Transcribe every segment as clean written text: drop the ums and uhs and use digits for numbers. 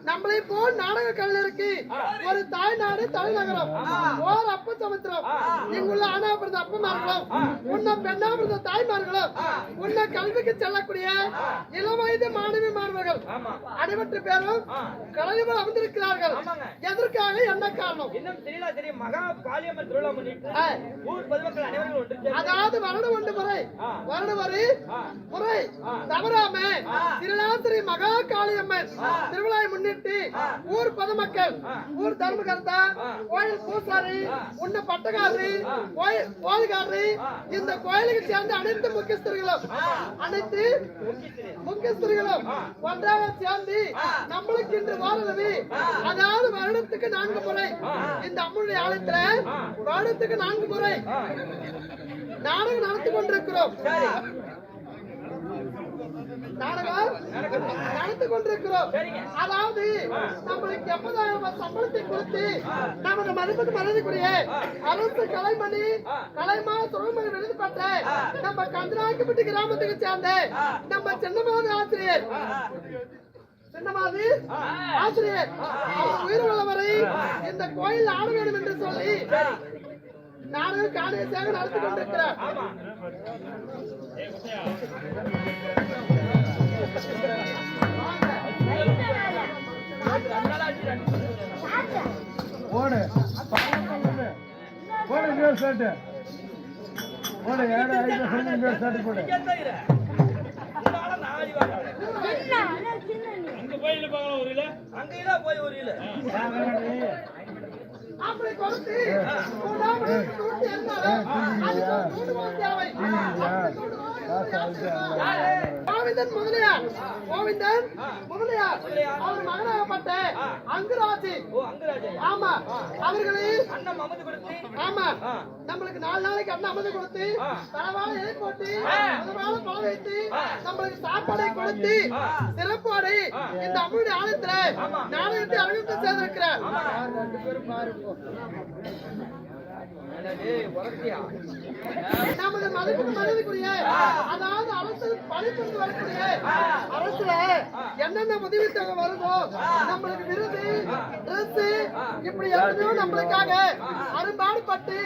நம்மளை போல் நாடக கலைஞருக்கு ஒரு தாய்நாடு தலைநகரம் ஓர் அப்ப சமுத்திரம் இங்குள்ள ஆனா பிறந்த அப்பமார்களும் உன்ன பெண்ணா பிறந்த தாய்மார்களும் உன்ன கல்விக்கு செல்லக்கூடிய இளம் வயது மாணவி மாணவர்கள் அனைவற்று பேரும் கலைஞர்கள் அமர்ந்திருக்கிறார்கள். எதற்காக என்ன காரணம்? இன்னும் தெரியல தெரியும். மகா காளியம்மன் திருவிழா முன்னிட்டு ஊர் பொதுமக்கள் அனைவரும் ஒன்று அதாவது வருடம் ஒன்று முறை வருடம் முறை தவறாம திருநாசிரி மகா காளியம்மன் திருவிழாவை முன்னிட்டு ஊர் பொதுமக்கள் ஊர் தர்மகர்த்தா கோயில் பூசாரி உன்ன பட்டக்காரரி கோயில்காரரி இந்த கோயிலுக்கு சேர்ந்த அனைத்து முக்கியஸ்தர்களும் ஒன்றாக சேர்ந்து நம்மளுக்கு இன்று வாரவி அதாவது வருடத்துக்கு 4 முறை இந்த அம்மனுடைய ஆலயத்துல வருடத்துக்கு 4 முறை நாடகம் நடத்தி கொண்டிருக்கிறோம். நடத்தி கொண்டிருக்கிறோம். அதாவது நம்மளுக்கு 80,000 சம்பளத்தை கொடுத்து நமது மதிப்புக்கு மதிப்புக்குரிய அரசு கலைமணி கலைமா தொழில்மணி விருது பெற்ற நம்ம கந்தராக்கிப்பட்டி கிராமத்துக்கு சேர்ந்த நம்ம சின்னமாதி ஆசிரியர் அவர் உயிர் உள்ளவரை இந்த கோயில் ஆட வேண்டும் என்று சொல்லி நானும் காணியமாக நடத்தி கொண்டிருக்கிறார். அப்படி கொடுத்து கோவிந்தன் முதலியார் அவர் மகனாகப்பட்ட அங்குராஜி ஆமா அவர்களே அண்ணன் அமது கொடுத்து ஆமா நம்மளுக்கு 4 நாளைக்கு அண்ணன் அமது கொடுத்து தரவான இலை போட்டு முதலான பழ வைத்து நம்மளுக்கு சாப்பாடை கொடுத்து சிறப்பாடை இந்த அம்முடைய ஆலயத்துல நாடகத்தை அறிவித்து சேர்ந்திருக்கிறார். நமது மதிப்புக்கு மதிப்புக்குரிய அதாவது அரசு பணிபுரிந்து வரக்கூடிய அரசுல என்னென்ன உதவி தொகை வருதோ நம்மளுக்கு விருது டிரெஸ் இப்படி எத்தனையோ நம்மளுக்காக அரும்பாடுபட்டு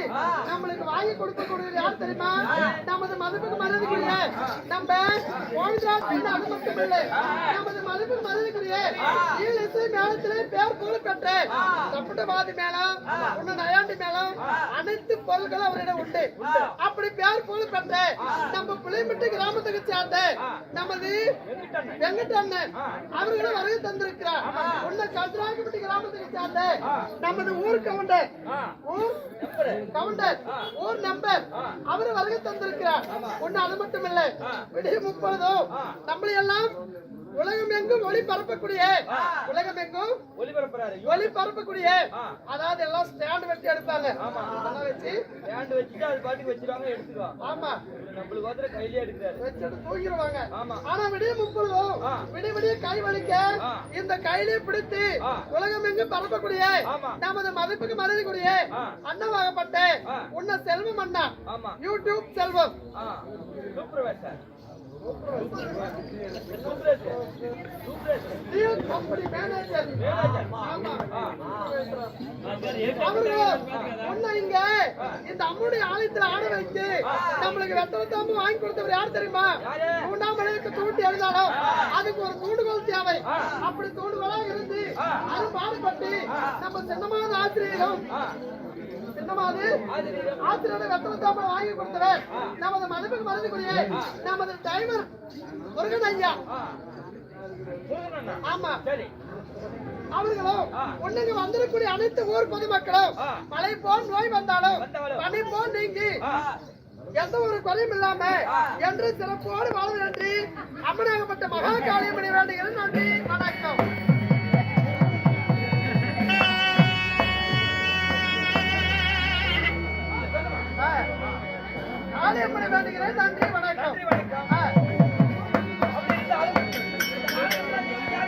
நம்மளுக்கு வாங்கி கொடுக்கக்கூடிய யார் தெரியுமா? நமது மதிப்புக்கு மதிப்புக்குரிய நம்ம கோவிந்தராஜ் அது மட்டும் இல்லை நமது மதிப்புக்கு மதிப்புக்குரிய இசை மேளத்திலே பேர் புகழ் பெற்ற தப்புட்டவாதி மேளம் உன்ன நயாண்டி மேளம் அனைத்து பொருட்களும் அவரிடம் உண்டு. அப்படி பேர் புகழ் பெற்ற நம்ம புளியம்பட்டி கிராமத்துக்கு சேர்ந்த நமது வெங்கடண்ணன் அவர்களும் வருகை தந்திருக்கிறார். உன்ன கந்தராக்கிப்பட்டி கிராமத்துக்கு சேர்ந்த நமது ஊர் கவுண்டர் ஊர் நம்பர் அவரு வருகை தந்திருக்கிறார். ஒண்ணு அது மட்டும் இல்லை விடிய 30 நம்மளை எல்லாம் உலகம் எங்கும் ஒளிபரப்பக்கூடிய ஒளிபரப்பக்கூடிய அதாவது எல்லாம் ஸ்டாண்ட் வச்சு எடுப்பாங்க. அதெல்லாம் வச்சு ஸ்டாண்ட் வச்சுட்டு அது பாட்டுக்கு வச்சிருவாங்க எடுத்துருவாங்க. ஆமா நம்மளுக்கு வந்து கையிலே எடுக்கிறாரு வச்சுட்டு தூக்கிடுவாங்க. ஆனா விடிய 30 விடிய கை வலிக்க இந்த கையிலே பிடித்து உலகம் எங்கும் பரப்பக்கூடிய நமது மதிப்புக்கு மதிப்புக்குரிய அண்ணாவாகப்பட்ட உன்ன செல்வம் அண்ணா யூடியூப் செல்வம் இந்த அம்முடைய ஆலயத்தில் ஆட வைத்து நம்மளுக்கு வெத்தலை வாங்கி கொடுத்தவர் யார் தெரியுமா? 3ஆம் மலைக்கு தூண்டி எழுதாலும் அதுக்கு ஒரு தூண்டுகோல் தேவை. அப்படி தூண்டுகோலாக இருந்து அது பாடுபட்டு நம்ம சின்னமான ஆசிரியரும் ஆசிரியரை வெத்தலை தாம்பரம் வாங்கி கொடுத்தவர் நமது மதிப்புக்கு மதிப்புக்குரிய நமது டைவர் முருகன் ஐயா. ஆமா அவர்களும் ஒண்ணுங்க வந்திருக்கூடிய அனைத்து ஊர் பொதுமக்களும் மழை போல் நோய் வந்தாலும் பனி போல் நீங்கி எந்த ஒரு குறையும் இல்லாம என்று சிறப்போடு வாழ்வு நன்றி அம்மனாகப்பட்ட மகா காளியம்மனை வேண்டுகிறேன். நன்றி வணக்கம்.